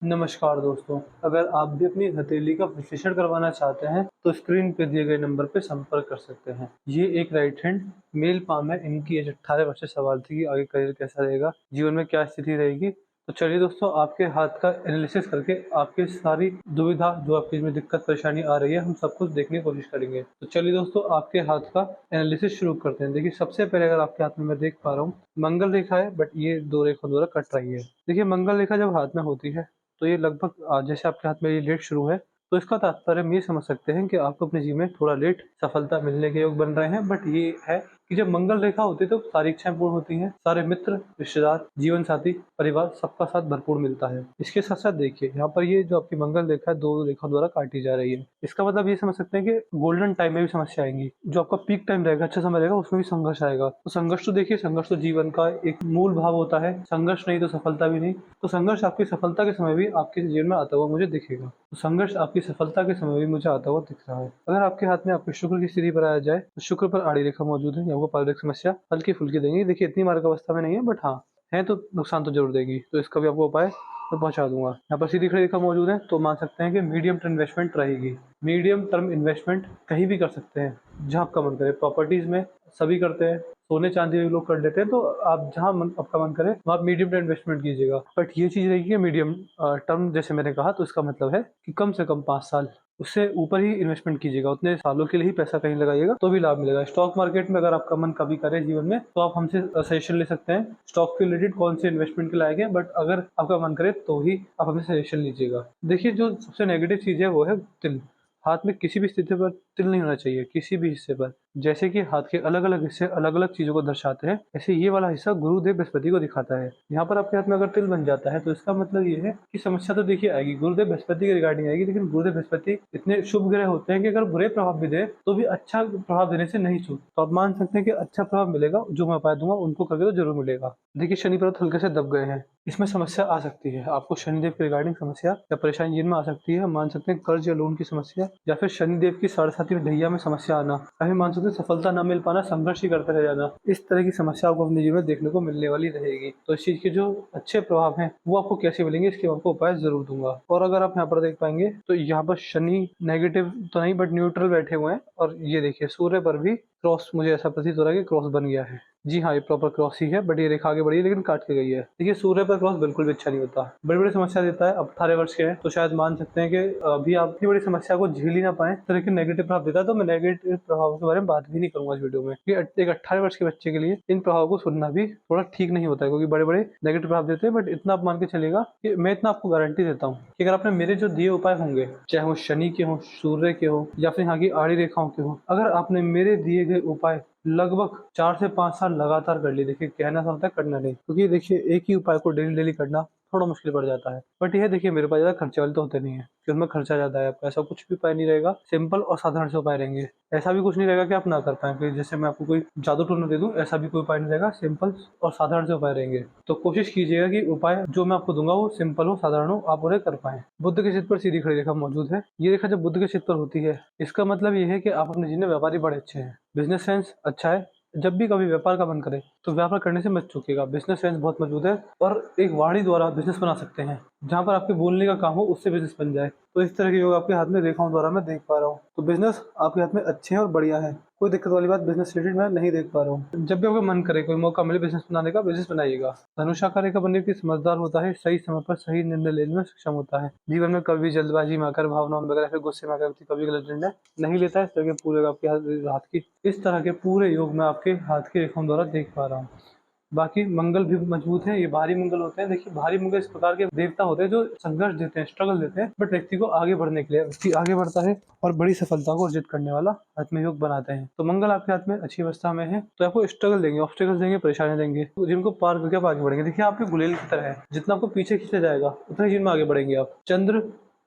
नमस्कार दोस्तों, अगर आप भी अपनी हथेली का विश्लेषण करवाना चाहते हैं, तो स्क्रीन पे दिए गए नंबर पे संपर्क कर सकते हैं। ये एक राइट हैंड मेल पाम है। इनकी एज 18 वर्ष से सवाल थी कि आगे करियर कैसा रहेगा, जीवन में क्या स्थिति रहेगी। तो चलिए दोस्तों, आपके हाथ का एनालिसिस करके आपकी सारी दुविधा जो आपकी इसमें दिक्कत परेशानी आ रही है, हम सब कुछ देखने की कोशिश करेंगे। तो चलिए दोस्तों, आपके हाथ का एनालिसिस शुरू करते हैं। देखिए, सबसे पहले अगर आपके हाथ में मैं देख पा रहा हूँ, मंगल रेखा है, बट ये 2 रेखाओं द्वारा कट रही है। देखिए, मंगल रेखा जब हाथ में होती है तो ये लगभग जैसे आपके हाथ में ये लेट शुरू है, तो इसका तात्पर्य हम ये समझ सकते हैं कि आपको अपने जीवन में थोड़ा लेट सफलता मिलने के योग बन रहे हैं। बट ये है कि जब मंगल रेखा होती है तो सारी इच्छाएं पूर्ण होती हैं, सारे मित्र, रिश्तेदार, जीवन साथी, परिवार सबका साथ भरपूर मिलता है। इसके साथ साथ देखिए, यहाँ पर ये जो आपकी मंगल रेखा है 2 रेखाओं द्वारा काटी जा रही है। इसका मतलब ये समझ सकते हैं कि गोल्डन टाइम में भी समस्या आएंगी। जो आपका पीक टाइम रहेगा, अच्छा समय रहेगा, उसमें भी संघर्ष आएगा। तो संघर्ष तो देखिए, संघर्ष तो जीवन का एक मूल भाव होता है। संघर्ष नहीं तो सफलता भी नहीं। तो संघर्ष आपकी सफलता के समय भी आपके जीवन में आता हुआ मुझे दिखेगा। तो संघर्ष आपकी सफलता के समय भी मुझे आता हुआ दिख रहा है। अगर आपके हाथ में आपके शुक्र की स्थिति पर आया जाए, तो शुक्र पर आड़ी रेखा मौजूद है। ये आपको पारिवारिक समस्या हल्की फुल्की देंगी। देखिए, इतनी मार्ग अवस्था में नहीं है, बट हाँ है, तो नुकसान तो जरूर देगी। तो इसका भी आपको उपाय मैं पहुंचा दूंगा। यहाँ पर सीधी खड़ी रेखा मौजूद है, तो मान सकते हैं कि मीडियम टर्म इन्वेस्टमेंट रहेगी। मीडियम टर्म इन्वेस्टमेंट कहीं भी कर सकते हैं जहाँ आपका मन करे। प्रॉपर्टीज में सभी करते हैं, सोने चांदी भी लोग कर लेते हैं। तो आप जहाँ आपका मन करे वहाँ आप मीडियम टर्म इन्वेस्टमेंट कीजिएगा। बट ये चीज़ रहेगी कि मीडियम टर्म, जैसे मैंने कहा, तो इसका मतलब है कि कम से कम 5 साल, उससे ऊपर ही इन्वेस्टमेंट कीजिएगा। उतने सालों के लिए ही पैसा कहीं लगाइएगा तो भी लाभ मिलेगा। स्टॉक मार्केट में अगर आपका मन कभी करे जीवन में, तो आप हमसे सजेशन ले सकते हैं स्टॉक के रिलेटेड कौन से इन्वेस्टमेंट के लायक है। बट अगर आपका मन करे तो ही आप हमसे सजेशन लीजिएगा। देखिए, जो सबसे नेगेटिव चीज़ है वो है तिल। हाथ में किसी भी स्थिति पर तिल नहीं होना चाहिए, किसी भी हिस्से पर। जैसे कि हाथ के अलग अलग हिस्से अलग अलग चीजों को दर्शाते हैं, ऐसे ये वाला हिस्सा गुरुदेव बृहस्पति को दिखाता है। यहाँ पर आपके हाथ में अगर तिल बन जाता है, तो इसका मतलब ये है कि समस्या तो देखिए आएगी, गुरुदेव बृहस्पति के रिगार्डिंग आएगी। लेकिन गुरुदेव बृहस्पति इतने शुभ ग्रह होते हैं कि अगर बुरे प्रभाव भी दे तो भी अच्छा प्रभाव देने से नहीं चूक। तो आप मान सकते हैं कि अच्छा प्रभाव मिलेगा। जो मैं उपाय दूंगा उनको करके तो जरूर मिलेगा। देखिए, शनि पर्वत हल्के से दब गए हैं, इसमें समस्या आ सकती है। आपको शनिदेव के रिगार्डिंग समस्या या परेशानी जिनमें आ सकती है, हम मान सकते हैं कर्ज या लोन की समस्या, या फिर शनिदेव की 7.5 ढैया में समस्या आना, या फिर मान सकते हैं सफलता न मिल पाना, संघर्ष ही करते रह जाना। इस तरह की समस्या आपको अपने जीवन में देखने को मिलने वाली रहेगी। तो इस चीज के जो अच्छे प्रभाव हैं वो आपको कैसे मिलेंगे, इसके आपको उपाय जरूर दूंगा। और अगर आप यहाँ पर देख पाएंगे तो यहाँ पर शनि नेगेटिव तो नहीं, बट न्यूट्रल बैठे हुए हैं। और ये देखिए, सूर्य पर भी क्रॉस, मुझे ऐसा प्रतीत हो रहा है कि क्रॉस बन गया है। जी हाँ, ये प्रॉपर क्रॉस ही है, बट ये रेखा आगे बढ़ी है लेकिन काट के गई है। देखिए, सूर्य पर क्रॉस बिल्कुल भी अच्छा नहीं होता, बड़ी बड़ी समस्या देता है। अब 18 वर्ष के हैं तो शायद मान सकते हैं कि अभी आप इतनी बड़ी समस्या को झेल ही ना पाए, तो लेकिन नेगेटिव प्रभाव देता है। तो मैं नेगेटिव प्रभावों के बारे में बात भी नहीं करूंगा इस वीडियो में, क्योंकि एक 18 वर्ष के बच्चे के लिए इन प्रभावों को सुनना भी थोड़ा ठीक नहीं होता है, क्योंकि बड़े बड़े नेगेटिव प्रभाव देते हैं। बट इतना आप मान के चलेगा कि मैं इतना आपको गारंटी देता हूँ कि अगर आपने मेरे जो दिए उपाय होंगे, चाहे वो शनि के हों, सूर्य के हो, या फिर यहाँ की आड़ी रेखाओं के हो, अगर आपने मेरे दिए गए उपाय लगभग 4 से 5 साल लगातार कर ली, देखिए कहना सा होता है, करना नहीं। क्योंकि देखिए, एक ही उपाय को डेली डेली करना थोड़ा मुश्किल पड़ जाता है। बट ये देखिए, मेरे पास ज्यादा खर्चे वाले तो होते नहीं है कि उनमें खर्चा ज्यादा है। आपका ऐसा कुछ भी उपाय नहीं रहेगा, सिंपल और साधारण से उपाय रहेंगे। ऐसा भी कुछ नहीं रहेगा कि आप ना कर पाए, कि जैसे मैं आपको कोई जादू टोना दे दूं, ऐसा भी कोई उपाय नहीं रहेगा। सिंपल और साधारण से उपाय रहेंगे। तो कोशिश कीजिएगा कि उपाय जो मैं आपको दूंगा वो सिंपल हो, साधारण हो, आप उन्हें कर पाए। बुद्ध के चित्र पर सीधी खड़ी रेखा मौजूद है। ये रेखा जब बुद्ध के चित्र पर होती है, इसका मतलब ये है कि आप अपने जीवन में व्यापारी बड़े अच्छे हैं, बिजनेस सेंस अच्छा है। जब भी कभी व्यापार का मन करे तो व्यापार करने से मत चूकिएगा। बिजनेस सेंस बहुत मजबूत है, और एक वाणी द्वारा बिजनेस बना सकते हैं। जहाँ पर आपके बोलने का काम हो उससे बिजनेस बन जाए। तो इस तरह के योग आपके हाथ में रेखाओं द्वारा मैं देख पा रहा हूँ। तो बिजनेस आपके हाथ में अच्छे हैं और बढ़िया है। कोई दिक्कत वाली बात बिजनेस रिलेटेड मैं नहीं देख पा रहा हूँ। जब भी आपको मन करे, कोई मौका मिले बिजनेस बनाने का, बिजनेस बनाइएगा। धनुषाकार रेखा बनने की समझदार होता है, सही समय पर सही निर्णय लेने में सक्षम होता है। जीवन में कभी जल्दबाजी में आकर, भावनाओं में वगैरह, फिर गुस्से में आकर कभी गलत निर्णय नहीं लेता है। इस तरह के पूरे आपके हाथ की, इस तरह के पूरे योग में आपके हाथ की रेखाओं द्वारा देख पा रहा हूँ। बाकी मंगल भी मजबूत है। ये भारी मंगल होते हैं। देखिए, भारी मंगल इस प्रकार के देवता होते हैं जो संघर्ष देते हैं, स्ट्रगल देते हैं, बट व्यक्ति को आगे बढ़ने के लिए, व्यक्ति आगे बढ़ता है और बड़ी सफलता को अर्जित करने वाला हाथ में योग बनाते हैं। तो मंगल आपके हाथ में अच्छी अवस्था में है, तो आपको स्ट्रगल देंगे, ऑब्स्टेकल्स देंगे, परेशानी देंगे, तो जिनको पार करके आप आगे बढ़ेंगे। देखिए, आपके गुलेल की तरह है, जितना आपको पीछे खींचा जाएगा उतना ही जिनमें आगे बढ़ेंगे आप। चंद्र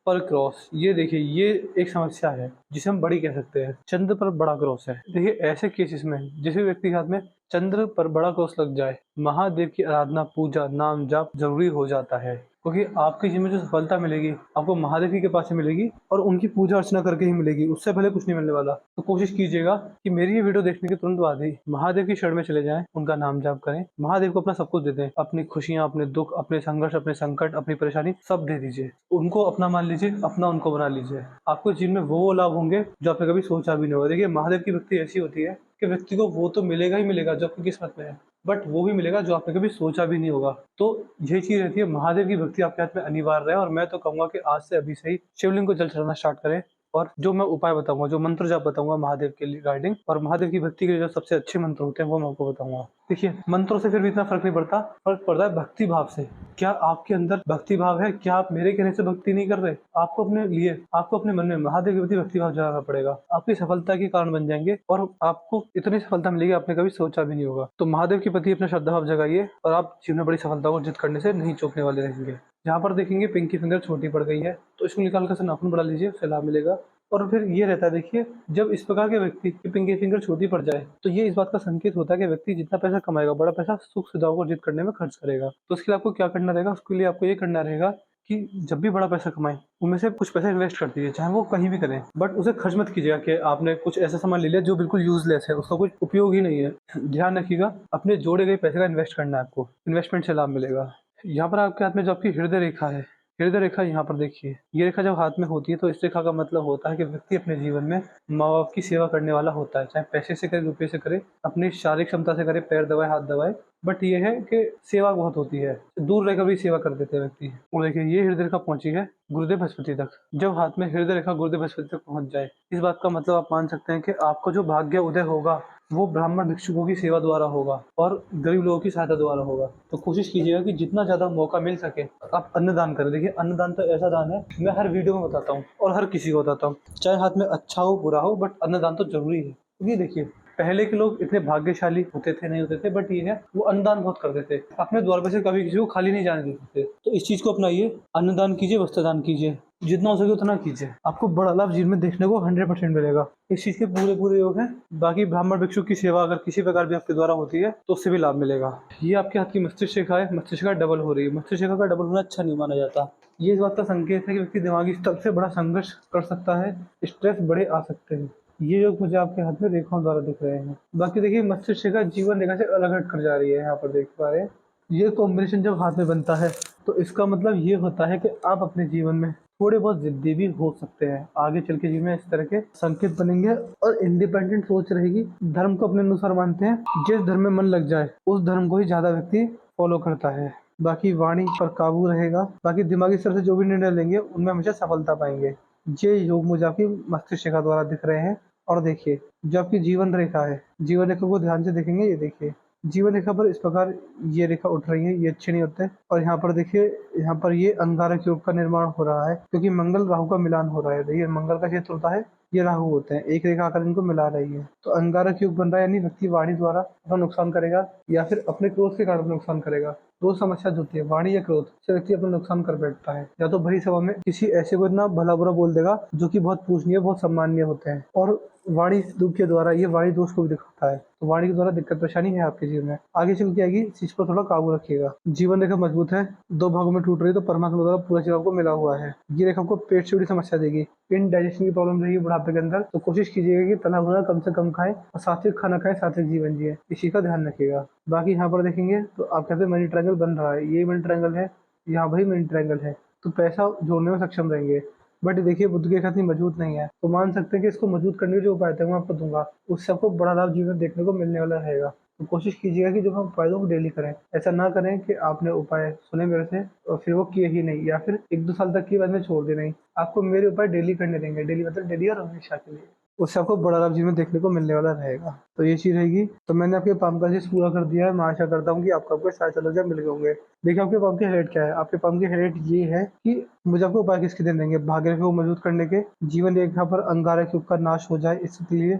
पर क्रॉस, ये देखिए, ये एक समस्या है जिसे हम बड़ी कह सकते हैं। चंद्र पर बड़ा क्रॉस है। देखिए, ऐसे केसेस में जिस भी व्यक्ति के हाथ में चंद्र पर बड़ा क्रॉस लग जाए, महादेव की आराधना, पूजा, नाम जाप जरूरी हो जाता है। क्योंकि आपके जीवन में जो सफलता मिलेगी आपको महादेव जी के पास से मिलेगी और उनकी पूजा अर्चना करके ही मिलेगी, उससे पहले कुछ नहीं मिलने वाला। तो कोशिश कीजिएगा कि मेरी ये वीडियो देखने के तुरंत बाद ही महादेव की शरण में चले जाएं, उनका नाम जाप करें, महादेव को अपना सब कुछ दे दें, अपनी खुशियां, अपने दुख, अपने संघर्ष, अपने संकट, अपनी परेशानी सब दे दीजिए, उनको अपना मान लीजिए, अपना उनको बना लीजिए। आपको जीवन में वो लाभ होंगे जो आपने कभी सोचा भी नहीं होगा। देखिए, महादेव की भक्ति ऐसी होती है कि व्यक्ति को वो तो मिलेगा ही मिलेगा जो आपकी किस्मत में है, बट वो भी मिलेगा जो आपने कभी सोचा भी नहीं होगा। तो यही चीज रहती है, महादेव की भक्ति आपके हाथ में अनिवार्य है। और मैं तो कहूंगा कि आज से अभी से ही शिवलिंग को जल चढ़ाना स्टार्ट करें, और जो मैं उपाय बताऊंगा, जो मंत्र जाप बताऊंगा महादेव के रिगार्डिंग और महादेव की भक्ति के जो सबसे अच्छे मंत्र होते हैं वो मैं आपको बताऊंगा। देखिए, मंत्रों से फिर भी इतना फर्क नहीं पड़ता, फर्क पड़ता है भक्ति भाव से। क्या आपके अंदर भक्ति भाव है? क्या आप मेरे कहने से भक्ति नहीं कर रहे? आपको अपने लिए, आपको अपने मन में महादेव के प्रति भक्ति भाव जगाना पड़ेगा। आपकी सफलता के कारण बन जाएंगे और आपको इतनी सफलता मिलेगी आपने कभी सोचा भी नहीं होगा। तो महादेव के प्रति अपना श्रद्धा भाव जगाइए और आप जीवन में बड़ी सफलता को अर्जित करने से नहीं चूकने वाले रहेंगे। यहाँ पर देखेंगे पिंकी फिंगर छोटी पड़ गई है, तो इसको निकाल कर नाखून बढ़ा लीजिए, उससे लाभ मिलेगा। और फिर ये रहता है, देखिए, जब इस प्रकार के व्यक्ति की पिंकी फिंगर छोटी पड़ जाए तो ये इस बात का संकेत होता है कि व्यक्ति जितना पैसा कमाएगा, बड़ा पैसा सुख सुविधाओं को अर्जित करने में खर्च करेगा। तो उसके लिए आपको क्या करना रहेगा? उसके लिए आपको ये करना रहेगा कि जब भी बड़ा पैसा कमाएं उनमें से कुछ पैसा इन्वेस्ट कर दीजिए, चाहे वो कहीं भी करें, बट उसे खर्च मत कीजिएगा कि आपने कुछ ऐसा सामान ले लिया जो बिल्कुल यूजलेस है, उसका कुछ उपयोग ही नहीं है। ध्यान रखिएगा, अपने जोड़े गए पैसे का इन्वेस्ट करना है आपको, इन्वेस्टमेंट से लाभ मिलेगा। यहाँ पर आपके हाथ में जो आपकी हृदय रेखा है, हृदय रेखा यहाँ पर देखिए, ये रेखा जब हाथ में होती है तो इस रेखा का मतलब होता है कि व्यक्ति अपने जीवन में माँ बाप की सेवा करने वाला होता है, चाहे पैसे से करे, रुपये से करे, अपनी शारीरिक क्षमता से करे, पैर दबाए, हाथ दबाए, बट ये है कि सेवा बहुत होती है, दूर रहकर भी सेवा कर देते हैं व्यक्ति। और देखिए, ये हृदय रेखा पहुंची है गुरुदेव बृहस्पति तक। जब हाथ में हृदय रेखा गुरुदेव बृहस्पति तक पहुंच जाए, इस बात का मतलब आप मान सकते हैं कि आपको जो भाग्य उदय होगा वो ब्राह्मण भिक्षुकों की सेवा द्वारा होगा और गरीब लोगों की सहायता द्वारा होगा। तो कोशिश कीजिएगा कि जितना ज्यादा मौका मिल सके आप अन्नदान करें। देखिए, अन्नदान तो ऐसा दान है, मैं हर वीडियो में बताता हूँ और हर किसी को बताता हूँ, चाहे हाथ में अच्छा हो बुरा हो, बट अन्नदान तो जरूरी है। क्योंकि देखिए, पहले के लोग इतने भाग्यशाली होते थे नहीं होते थे, बट ये है वो अन्नदान बहुत करते थे, अपने द्वार पे से कभी किसी को खाली नहीं जाने देते थे। तो इस चीज को अपनाइए, अन्नदान कीजिए, वस्त्रदान कीजिए, जितना हो सके उतना कीजिए, आपको बड़ा लाभ जीवन में देखने को 100% मिलेगा। इस चीज के पूरे पूरे योग हैं। बाकी ब्राह्मण भिक्षु की सेवा अगर किसी प्रकार भी आपके द्वारा होती है तो उससे भी लाभ मिलेगा। ये आपके हाथ की मस्तिष्क रेखा है, मस्तिष्क रेखा डबल हो रही है। मस्तिष्क रेखा का डबल होना अच्छा नहीं माना जाता। ये इस बात का संकेत है कि व्यक्ति दिमागी स्तर से बड़ा संघर्ष कर सकता है, स्ट्रेस बड़े आ सकते हैं। ये योग मुझे आपके हाथ में रेखाओं द्वारा दिख रहे हैं। बाकी देखिए, मस्तिष्क रेखा जीवन रेखा से अलग हट कर जा रही है, यहाँ पर देख पा रहे हैं। ये कॉम्बिनेशन जब हाथ में बनता है तो इसका मतलब ये होता है कि आप अपने जीवन में थोड़े बहुत जिद्दी भी हो सकते हैं। आगे चल के जीवन में इस तरह के संकेत बनेंगे और इंडिपेंडेंट सोच रहेगी। धर्म को अपने अनुसार मानते हैं, जिस धर्म में मन लग जाए उस धर्म को ही ज्यादा व्यक्ति फॉलो करता है। बाकी वाणी पर काबू रहेगा। बाकी दिमागी स्तर से जो भी निर्णय लेंगे उनमें हमेशा सफलता पाएंगे। ये योग मुझे आपकी मस्तिष्क रेखा द्वारा दिख रहे हैं। और देखिए, जो आपकी जीवन रेखा है, जीवन रेखा को ध्यान से देखेंगे, ये देखिए जीवन रेखा पर इस प्रकार ये रेखा उठ रही है, ये अच्छे नहीं होते। और यहाँ पर देखिए, यहाँ पर ये अंगारक योग का निर्माण हो रहा है, क्योंकि मंगल राहु का मिलान हो रहा है। देखिए, मंगल का क्षेत्र होता है, ये राहु होते हैं, एक रेखा आकर इनको मिला रही है, तो अंगारक योग बन रहा है। यानी व्यक्ति वाणी द्वारा अपना नुकसान करेगा या फिर अपने क्रोध के कारण नुकसान करेगा। दो समस्या होती है, वाणी या क्रोध से व्यक्ति अपना नुकसान कर बैठता है। या तो भरी सभा में किसी ऐसे को इतना भला बुरा बोल देगा जो कि बहुत पूजनीय, बहुत सम्माननीय होते हैं, और वाणी दुख के द्वारा ये वाणी दोष को भी दिखाता है। तो वाणी के द्वारा दिक्कत परेशानी है आपके जीवन में, आगे चल के आएगी। इस चीज पर थोड़ा काबू रखिएगा। जीवन रेखा मजबूत है, दो भागों में टूट रही है, तो परमात्मा द्वारा पूरा जीवन को मिला हुआ है। ये रेखा को पेट से बड़ी समस्या देगी, इनडाइजेशन की प्रॉब्लम रहेगी बुढ़ापे के अंदर। तो कोशिश कीजिएगा कि तला भुना कम से कम खाएं और सात्विक खाना खाएं, सात्विक जीवन जिए, इसी का ध्यान रखिएगा। बाकी यहाँ पर देखेंगे तो आपके यहाँ पे मनी ट्रायंगल बन रहा है, ये मनी ट्रायंगल है, यहाँ भाई मनी ट्रायंगल है, तो पैसा जोड़ने में सक्षम रहेंगे। बट देखिए, बुद्ध की रेखा इतनी मजबूत नहीं है, तो मान सकते हैं कि इसको मजबूत करने के जो उपाय थे मैं आपको दूंगा, उससे आपको बड़ा लाभ जीवन देखने को मिलने वाला रहेगा। तो कोशिश कीजिएगा कि जो हम उपायों को डेली करें। ऐसा ना करें कि आपने उपाय सुने मेरे से और फिर वो किए ही नहीं, या फिर 1-2 साल तक की बाद में छोड़ दे नहीं। आपको मेरे उपाय डेली करने देंगे, डेली मतलब डेली और हमेशा के लिए, उससे आपको बड़ा लाभ जीवन देखने को मिलने वाला रहेगा। तो ये चीज रहेगी। तो मैंने आपके पाम का चीज पूरा कर दिया है। मैं आशा करता हूँ कि आपको शायद चलो जब मिल गए होंगे। देखिए, आपके पाम की हाईलाइट क्या है। आपके पाम की हाईलाइट ये है कि मुझे आपको उपाय किसके दिन देंगे। भाग्य रेखा को मजबूत करने के, जीवन रेखा पर अंगारक योग का नाश हो जाए इसके लिए,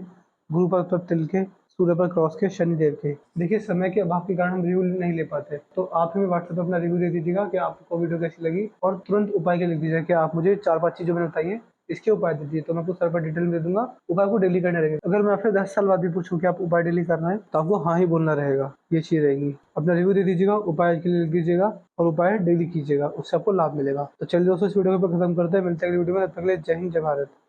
गुरु पर तिल के, सूर्य पर क्रॉस के, शनिदेव के। देखिए, समय के अभाव के कारण हम रिव्यू नहीं ले पाते, तो आप हमें व्हाट्सएप पर अपना रिव्यू दे दीजिएगा कि आपको वीडियो कैसी लगी, और तुरंत उपाय के लिख दीजिएगा कि आप मुझे 4-5 चीजें मैंने बताई है इसके उपाय दीजिए, तो मैं आपको सर पर डिटेल में दे दूंगा। उपाय को डेली करने रहेगा। अगर मैं आपसे 10 साल बाद भी पूछूं कि आप उपाय डेली करना है, तो आपको हाँ ही बोलना रहेगा। ये चीज रहेगी। अपना रिव्यू दे दीजिएगा, उपाय के लिए लिख दीजिएगा और उपाय डेली कीजिएगा, उससे आपको लाभ मिलेगा। तो चलिए दोस्तों, इस वीडियो को खत्म करते हैं, मिलते हैं अगली वीडियो में। तब तक के लिए जय हिंद, जय भारत।